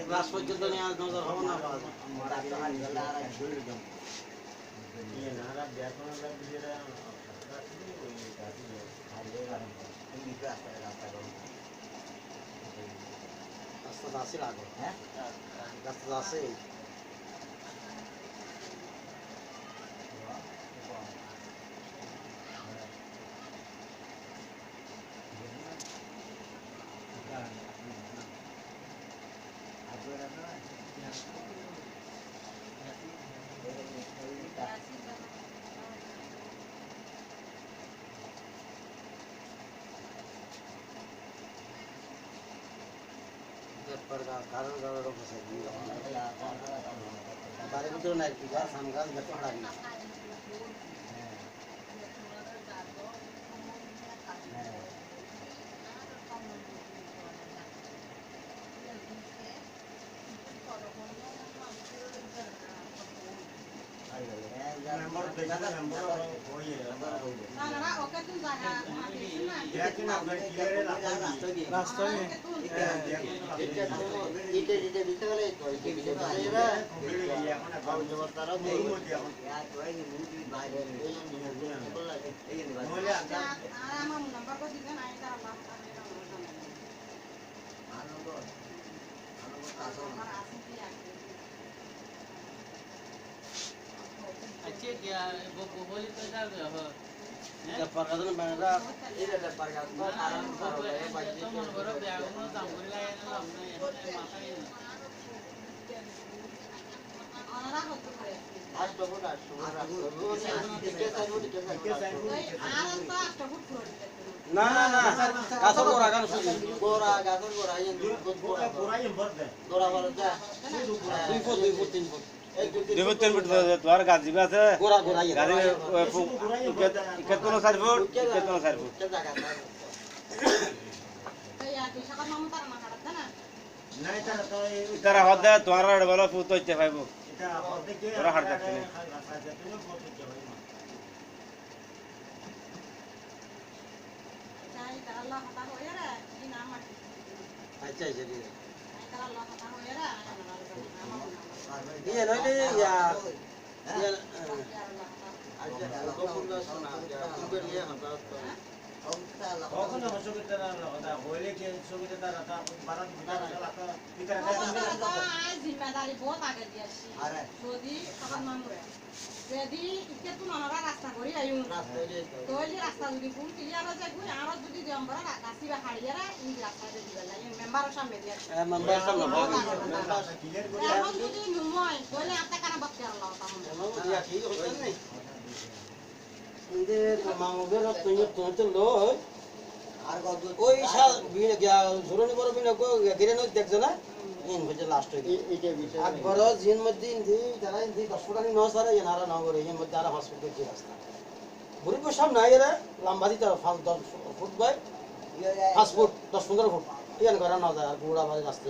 class পর্যন্ত নিয়ে আজ নজর হবো না রাস্তাটা আছে আগে হ্যাঁ রাস্তাটা আছে কারণ বাড়ির ভিতরে নাই কি গাছ আম গাছ গাছ হারাবি perkataan mereka ini ada perkataan arang sarolaya baju na gasol gora kan gora gasol gora yang gora yang berde gora berde 2 foot 3 foot देवतन बिट द्वार गाजी में আছে गोरा गोरा ये गाजी कितना साइड फुट कितना साइड फुट तो यार की शकल मामू तारा ना काढत ना नाही तारा होदा द्वारा डबल फुट होते भाईबो এটা होते के और हट जाते हैं चाहे तारा अल्लाह हटा हो यार ये नाम अच्छा चलिए तारा अल्लाह हटा हो यार iya nanti ya ya aja kalau pun dah sana ya mungkin dia hantar oh kan masuk kita ada boleh ke masuk kita ada barang kita ada जिम्मेदारी बहुत आगे दिया सी सोदी kapan mamure jadi itu tuh nara rasta kori ayung तो ये रास्ता যদি ফুল clear হয়ে যায় কই আর যদি যে আমরা রাস্তা বা হাড়িয়ারা এই রাস্তাতে দিবেন লাগে মেম্বার সামনে দিয়া মেম্বার সামনে ক্লিয়ার করি এখন যদি নুময় কইলে আপনি কেন বাদ করে লাও তাহলে দিয়া ঠিক হচ্ছে না ইন্দে মামুদের তো লো আর কত ওই শাল বিনে গিয়া জরুরি বড় বিনে গো গিরেন দেখছ না ইন হচ্ছে লাস্ট এইটা বিষয় আকবর জিন মধ্যে ইন্দি যারা ইন্দি 10 ফুটানি ন সারা এনারা ন করে এর মধ্যে আর হসপিটাল কি রাস্তা বুড়ি কো সামনে আইরা লম্বা দিতে 10 ফুট বাই 5 ফুট 10-15 ফুট ইয়ান করা না যায় আর গোড়া বাড়ি রাস্তা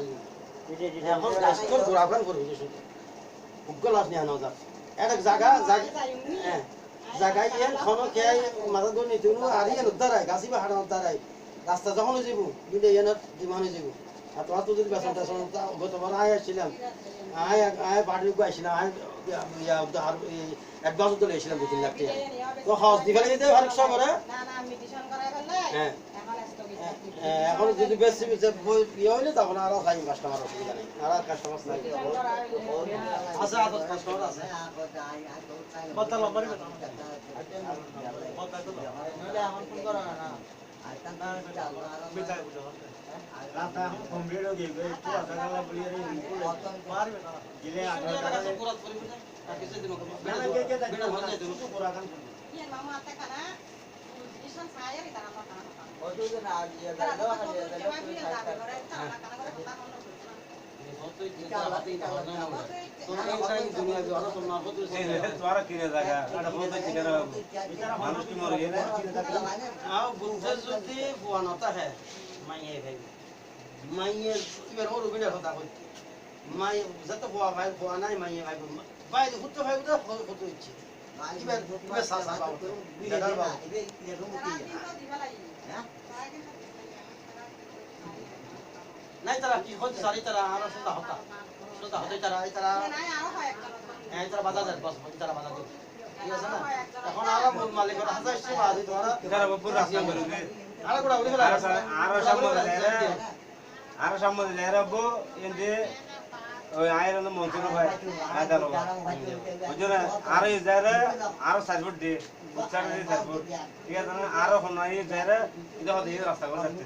এখন রাস্তার গোড়া গান করে হইছে শুধু উগ্গল আসনি আনা যায় এক জায়গা হ্যাঁ জায়গায় ইয়ান খানো কে মাথা দন নিতে নো আর ইয়ান উদ্ধারায় গাছি বা হাড় উদ্ধারায় রাস্তা যখন যাইবো বিলে ইয়ান দিমানে যাইবো আর তো যদি বেসনটা গতবার আইছিলাম আয় বাড়ি গো আইছিলাম আয় ইয়া উদ্ধার অ্যাডভান্স তো লইছিলাম 2-3 লাখ টাকা তো হাউস দিবেন দিতে আরেক সময় করে না না মিটিশন করাই ফেললে হ্যাঁ এখন যদি বেশি ইয়ে হইলে তখন আর খাই কাস্টমার অসুবিধা নেই আর কাস্টমার নাই আছে আদত কাস্টমার আছে কত লম্বা নেবে কত তো নলে এখন ফোন করা না আইতাম না বিদায় বুঝো রাতা কমপ্লিট হয়ে গেল পুরো টাকা বলিয়ে রে মারবে না গিলে 18 টাকা পুরো পরিবে না কিছু দিন না না কে বিনা হল যায় তো পুরো কাম কি মামা আতে কানা ইসন সায়ের ইতারা মাথা ওই না ইয়ে দাও হালে দাও तुम्हारा किने जागा आडा बहुत किने मानुष की मर गए हां बुझे जुदी बुआन होता है माइए भाई माइए इबर और बिना होता कोई মাই যত হওয়া ভাই হওয়া নাই মাই ভাই বাইরে হতে ভাই ওটা হতে ইচ্ছে এবার এবার সাসা বাবা দাদার বাবা নাই তারা কি হচ্ছে সারি তারা আর সুন্দর হতে তারা এই তারা হ্যাঁ তারা বাধা দেয় বস তারা বাধা দেয় ঠিক আছে না এখন আরো মূল মালিকের হাজার সে বাধি তোরা তারা বপুর রাস্তা করে দে আরো গোড়া উড়ে গেল আরো সম্মতি লেরাবো এন্ডে ওই আয়রন মন্ত্র ভাই আদালো বুঝনা আরো যারা আরো সার্ভিস দে উচ্চার দে সার্ভিস ঠিক আছে না আরো হনাই যারা এটা হতে রাস্তা করে থাকতে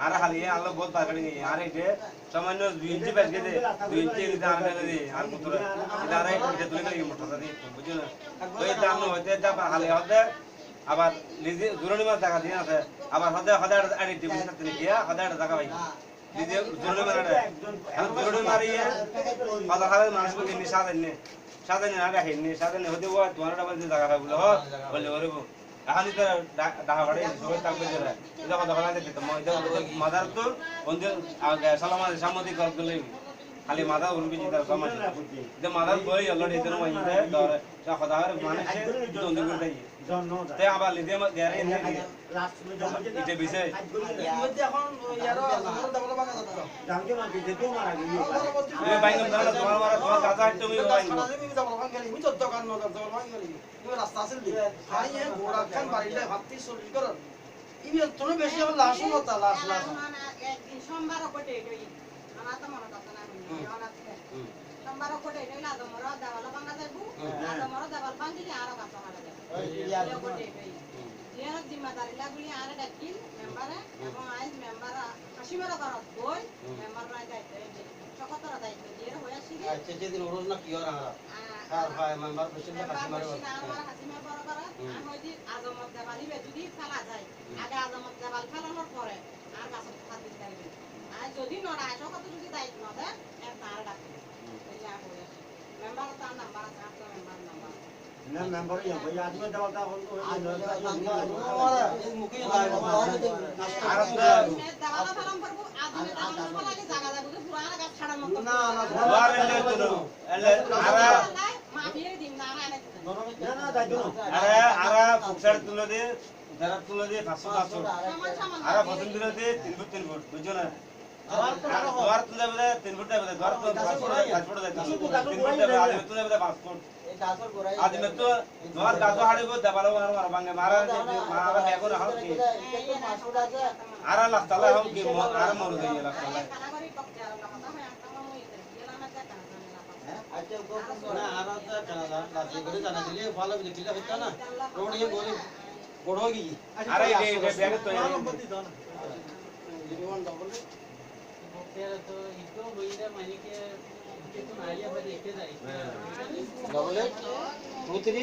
আর খালি আলো বহুত বাগাড়ি নেই আর এটা সামান্য 2 ইঞ্চি বের গেছে 2 ইঞ্চি এটা আর দে আর পুতুরা এটা আর এটা তুলে গেলে মোটর দিয়ে বুঝনা ওই দাম হইতে যা খালি হতে আবার নিজে জরুরি মাছ টাকা দিয়ে আছে আবার হদে আড়ি দিবি থাকতে গিয়া হদে টাকা পাই নিজে জরুরি মারাটা এখন জরুরি মারিয়ে হদে খালি মানুষকে কিনে সাজানে না রাখেননি সাজানে হতে ও তোমার ডাবল দিয়ে টাকা পাইবো বলে ওরে এখন তো ডাহা বাড়ি সবাই থাকবে যারা এটা কথা বলা যেত মাদার তো বন্ধু সালাম সামতি কর দিলে খালি মাদা উড়বি যেটা সমাজ যে মাদার বই অলরেডি এর মধ্যে ধরে কথা হয় মানুষে দন্দ করে দেয় তে আবার লিদে গ্যারে এনে এটা বিষয় মধ্যে এখন ইয়ারো ডাবল বাগা যাচ্ছে জানকে মাকে যেতে মারা গিয়ে এই বাইঙ্গম দাঁড়া তোমার মারা তোমার কাঁচা তুমি বাইঙ্গম ডাবল বাগা গেলি তো দোকান ন ডাবল বাগা গেলি তুমি রাস্তা আছে দি খালি এ গোড়া খান বাড়িলে ভাবতি সরি কর ইবি তুমি বেশি আমার লাশ হতা লাশ একদিন সোমবার কোটে গই আমার তো মনে কথা না সোমবার কোটে গই না তো মরা দাওয়ালা বাঙ্গা যাইবো না মরা দাওয়াল বাঙ্গি আর কাছে মারা যাবে কোটে গই এর জিম্মাদারি লাগলি আর ডাকিল মেম্বারে এবং আইজ মেম্বার হাসিমারা করত বই মেম্বার রাই দায়িত্ব সকতরা দায়িত্ব দিয়ে হয়ে আসি আচ্ছা যেদিন ওরজ না কি আর আর ভাই মেম্বার প্রেসিডেন্ট হাসিমারে হাসিমা বড় করা আর হইদি আজমত দেবালি যদি ফেলা যায় আগে আজমত দেবাল ফেলানোর পরে আর কাছে খাতির দিবে আর যদি নড়া সকত যদি দায়িত্ব না দেয় এর তার ডাকবে এই যা হয়ে আসে মেম্বার তো নাম্বার আছে আর তো মেম্বার নাম্বার না মেম্বার ইয়া ভাই আজকে দেওয়াটা হলো মুখে যায় আর দেওয়ালা ফেলাম করব আজকে দেওয়ালা ফেলালে জায়গা যাবে তো পুরানা গাছ ছাড়ার মত না না দুয়ার এলে তো এলে আরা মাফিয়ে দিন না না না না দাইতো আরা ফুকসার তুলে দে যারা তুলে দে 500 আরা পছন্দ দিলে দে 3 ফুট 3 ফুট বুঝছো না দুয়ার তুলে বলে 3 ফুট দেবে দুয়ার তো 5 ফুট দেয় 3 ফুট দেবে আজ তুলে বলে 5 ফুট এই গাছর গোড়ায় আজ মে তো দুয়ার গাছ হাড়িব দেবালো আর বাঙ্গে মারা মারা বেগো না কি একটু 500 আছে আরা লাগতালা হাম কি আর মরু দেই লাগতালা কানাগরি পক্ষে আর কথা হয় আর তাও মই গেলা না জানা না আচ্ছা না আর তো কানাডা লাসি করে জানা দিলে ভালো দিলে হতো না রোড ये गोली বড় গই আরে এই ব্যাগ তো জীবন ডবল तेरा तो इतो होइले माने के तो नारिया पर देखे जाई डबल 2 3